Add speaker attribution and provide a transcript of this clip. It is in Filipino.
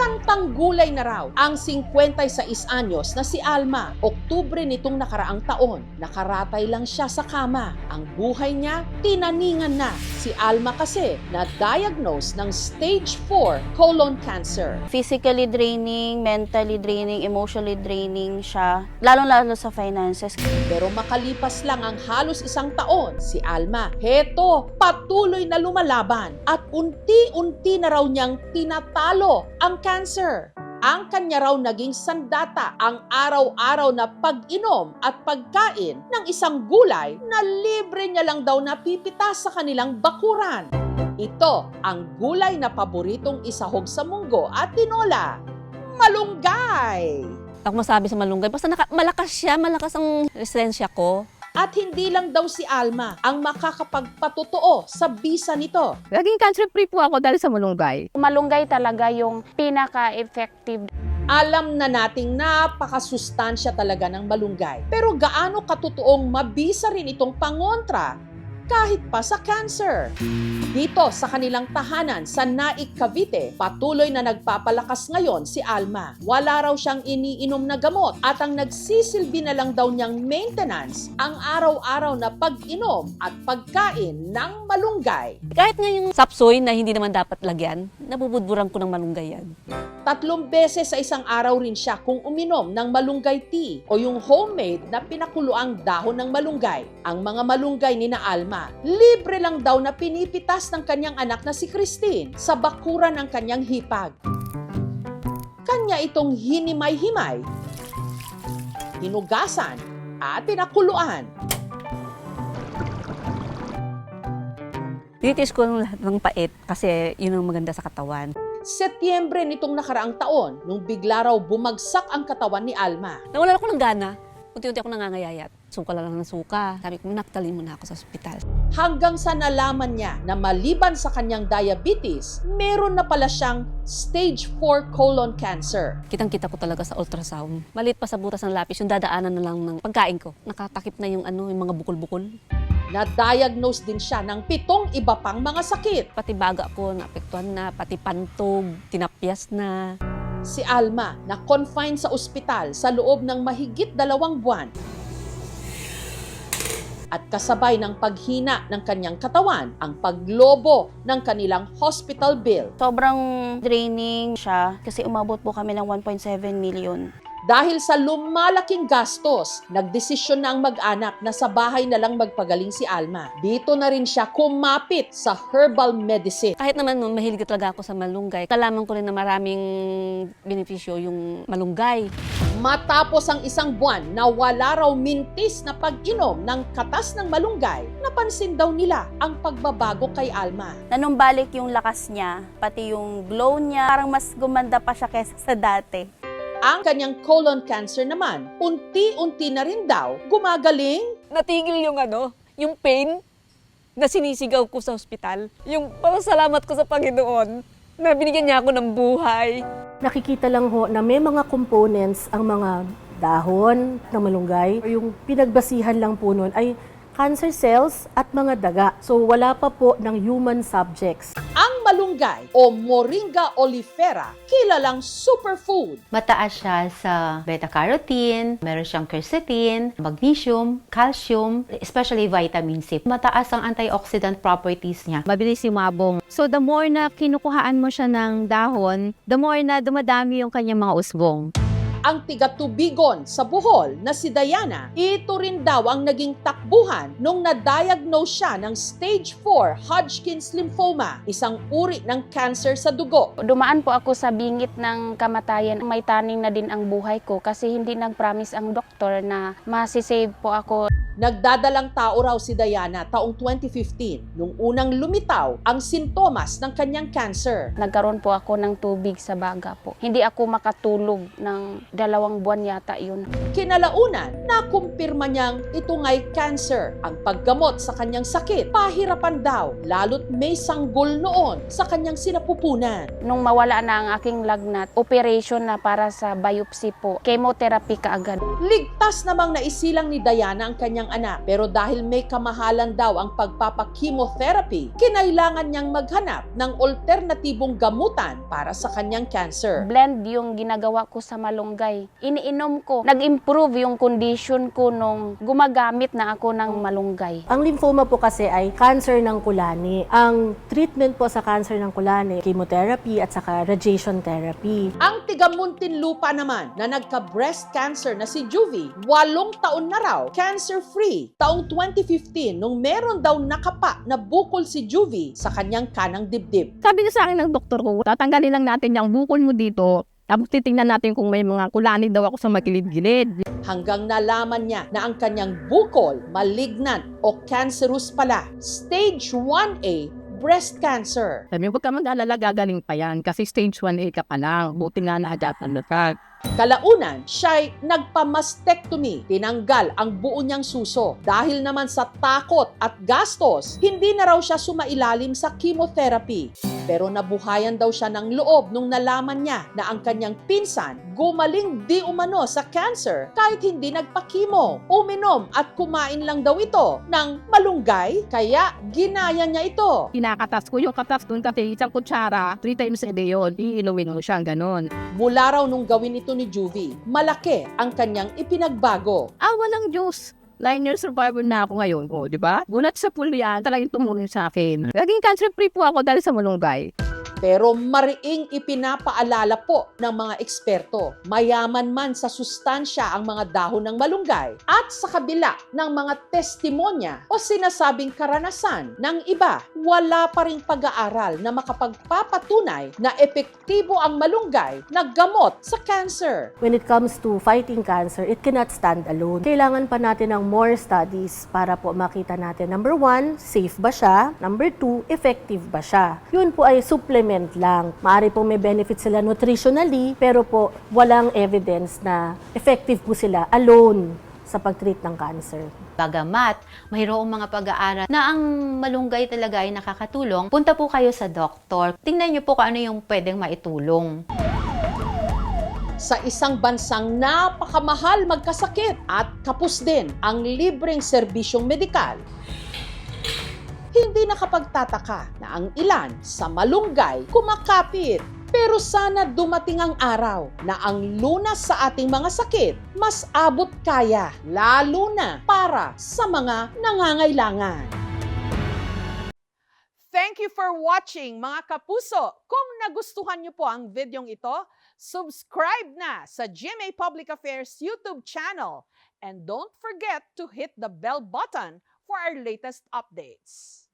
Speaker 1: Santang gulay na raw ang 56 anyos na si Alma. Oktubre nitong nakaraang taon, nakaratay lang siya sa kama. Ang buhay niya, tinaningan na. Si Alma kasi na-diagnose ng stage 4 colon cancer.
Speaker 2: Physically draining, mentally draining, emotionally draining siya, lalong-lalo sa finances.
Speaker 1: Pero makalipas lang ang halos isang taon, si Alma, heto, patuloy na lumalaban at unti-unti na raw niyang tinatalo ang cancer. Ang kanya raw naging sandata ang araw-araw na pag-inom at pagkain ng isang gulay na libre niya lang daw napipitas sa kanilang bakuran. Ito ang gulay na paboritong isahog sa munggo at tinola, malunggay.
Speaker 3: Ako masabi sa malunggay, basta malakas siya, malakas ang resistensya ko.
Speaker 1: At hindi lang daw si Alma ang makakapagpatotoo sa bisa nito.
Speaker 4: Naging cancer-free po ako dahil sa malunggay.
Speaker 2: Malunggay talaga yung pinaka-effective.
Speaker 1: Alam na nating napakasustansya talaga ng malunggay. Pero gaano katotoong mabisa rin itong pangontra kahit pa sa cancer? Dito sa kanilang tahanan sa Naik, Cavite, patuloy na nagpapalakas ngayon si Alma. Wala raw siyang iniinom na gamot at ang nagsisilbi na lang daw niyang maintenance ang araw-araw na pag-inom at pagkain ng malunggay.
Speaker 3: Kahit nga yung sapsoy na hindi naman dapat lagyan, nabubudburan ko ng malunggay yan.
Speaker 1: 3 beses sa isang araw rin siya kung uminom ng malunggay tea o yung homemade na pinakuluang dahon ng malunggay. Ang mga malunggay ni na Alma, libre lang daw na pinipitas ng kanyang anak na si Christine sa bakuran ng kanyang hipag. Kanya itong hinimay-himay, hinugasan at pinakuluan.
Speaker 3: Tinitis ko ng lahat ng pait kasi yun ang maganda sa katawan.
Speaker 1: Setyembre nitong nakaraang taon, nung bigla raw bumagsak ang katawan ni Alma.
Speaker 3: Nawalan ako ng gana, unti-unti ako nangangayayat. Suka lang ng suka. Sabi ko, naktalin mo na ako sa ospital.
Speaker 1: Hanggang sa nalaman niya na maliban sa kanyang diabetes, meron na pala siyang stage 4 colon cancer.
Speaker 3: Kitang-kita ko talaga sa ultrasound. Maliit pa sa butas ng lapis, yung dadaanan na lang ng pagkain ko. Nakatakip na yung mga bukol-bukol.
Speaker 1: Na-diagnose din siya ng 7 iba pang mga sakit.
Speaker 3: Pati baga ko, naapektuhan na, pati pantog, tinapyas na.
Speaker 1: Si Alma na-confine sa ospital sa loob ng mahigit 2 buwan. At kasabay ng paghina ng kanyang katawan, ang paglobo ng kanilang hospital bill.
Speaker 2: Sobrang draining siya kasi umabot po kami ng 1.7 million.
Speaker 1: Dahil sa lumalaking gastos, nagdesisyon na ang mag-anak na sa bahay na lang magpagaling si Alma. Dito na rin siya kumapit sa herbal medicine.
Speaker 3: Kahit naman mahilig talaga ako sa malunggay, kalaman ko rin na maraming benepisyo yung malunggay.
Speaker 1: Matapos ang isang buwan na wala raw mintis na pag-inom ng katas ng malunggay, napansin daw nila ang pagbabago kay Alma.
Speaker 2: Nanumbalik yung lakas niya, pati yung glow niya, parang mas gumanda pa siya kaysa sa dati.
Speaker 1: Ang kanyang colon cancer naman, unti-unti na rin daw gumagaling.
Speaker 3: Natigil yung pain na sinisigaw ko sa ospital. Yung pasalamat ko sa Panginoon na binigyan niya ako ng buhay.
Speaker 5: Nakikita lang ho na may mga components ang mga dahon ng malunggay. Yung pinagbasihan lang po nun ay cancer cells at mga daga. So wala pa po ng human subjects.
Speaker 1: Ang malunggay o Moringa oleifera, kilalang superfood.
Speaker 6: Mataas siya sa beta-carotene, meron siyang quercetin, magnesium, calcium, especially vitamin C. Mataas ang antioxidant properties niya.
Speaker 4: Mabilis yumabong. So the more na kinukuhaan mo siya ng dahon, the more na dumadami yung kanyang mga usbong.
Speaker 1: Ang tiga-tubigon sa Bohol na si Diana, ito rin daw ang naging takbuhan nung na-diagnose siya ng stage 4 Hodgkin's lymphoma, isang uri ng cancer sa dugo.
Speaker 2: Dumaan po ako sa bingit ng kamatayan. May taning na din ang buhay ko kasi hindi nag-promise ang doktor na masisave po ako.
Speaker 1: Nagdadalang tao raw si Diana taong 2015 nung unang lumitaw ang sintomas ng kanyang cancer.
Speaker 2: Nagkaroon po ako ng tubig sa baga po. Hindi ako makatulog ng 2 buwan yata yun.
Speaker 1: Kinalaunan, nakumpirma niyang ito nga'y cancer. Ang paggamot sa kanyang sakit, pahirapan daw, lalo't may sanggol noon sa kanyang sinapupunan.
Speaker 2: Nung mawala na ang aking lagnat, operation na para sa biopsy po. Chemotherapy kaagad.
Speaker 1: Ligtas namang naisilang ni Diana ang kanyang anak, pero dahil may kamahalan daw ang pagpapachemotherapy, kinailangan niyang maghanap ng alternatibong gamutan para sa kanyang cancer.
Speaker 2: Blend yung ginagawa ko sa malunggay. Iniinom ko. Nag-improve yung condition ko nung gumagamit na ako ng malunggay.
Speaker 5: Ang lymphoma po kasi ay cancer ng kulani. Ang treatment po sa cancer ng kulani, chemotherapy at saka radiation therapy.
Speaker 1: Ang tiga Muntinlupa naman na nagka-breast cancer na si Juvie, 8 taon na raw, cancer-free. Taong 2015, nung meron daw nakapa na bukol si Juvie sa kanyang kanang dibdib.
Speaker 7: Sabi niya sa akin ng doktor ko, tatanggalin lang natin yung bukol mo dito. Tapos titingnan natin kung may mga kulani daw ako sa magilid-gilid.
Speaker 1: Hanggang nalaman niya na ang kanyang bukol, malignant o cancerous pala, stage 1A breast cancer.
Speaker 7: Sabi niya, huwag ka mag-alala, gagaling pa yan kasi stage 1A ka pa lang. Buti nga na-adaptan na ka.
Speaker 1: Kalaunan, siya'y nagpa-mastectomy. Tinanggal ang buo niyang suso. Dahil naman sa takot at gastos, hindi na raw siya sumailalim sa chemotherapy. Pero nabuhayan daw siya ng loob nung nalaman niya na ang kanyang pinsan gumaling di umano sa cancer kahit hindi nagpa-chemo. Uminom at kumain lang daw ito ng malunggay, kaya ginaya niya ito.
Speaker 7: Kinakatas ko yung katas doon kasi isang kutsara, 3 times a day yun. Iinumin mo siya, ganon.
Speaker 1: Mula raw nung gawin ito ni Juvie, malaki ang kanyang ipinagbago.
Speaker 7: Walang Diyos. 9 years survivor na ako ngayon. O, di ba? Gulat sa pulo yan, talagang tumulong sa akin. Naging cancer-free po ako dahil sa malunggay.
Speaker 1: Pero mariing ipinapaalala po ng mga eksperto, mayaman man sa sustansya ang mga dahon ng malunggay at sa kabila ng mga testimonya o sinasabing karanasan ng iba, wala pa ring pag-aaral na makapagpapatunay na epektibo ang malunggay na gamot sa cancer.
Speaker 5: When it comes to fighting cancer, it cannot stand alone. Kailangan pa natin ng more studies para po makita natin, number 1, safe ba siya? Number 2, effective ba siya? Yun po ay supplement lang. Maaari pong may benefit sila nutritionally, pero po walang evidence na effective po sila alone sa pag-treat ng cancer.
Speaker 6: Bagamat mayroong mga pag-aaral na ang malunggay talaga ay nakakatulong, punta po kayo sa doktor. Tingnan niyo po kung ano yung pwedeng maitulong.
Speaker 1: Sa isang bansang napakamahal magkasakit at kapos din ang libreng serbisyong medikal, hindi nakapagtataka na ang ilan sa malunggay kumakapit. Pero sana dumating ang araw na ang lunas sa ating mga sakit mas abot kaya, lalo na para sa mga nangangailangan. Thank you for watching, mga kapuso. Kung nagustuhan niyo po ang videong ito, subscribe na sa GMA Public Affairs YouTube channel. And don't forget to hit the bell button for our latest updates.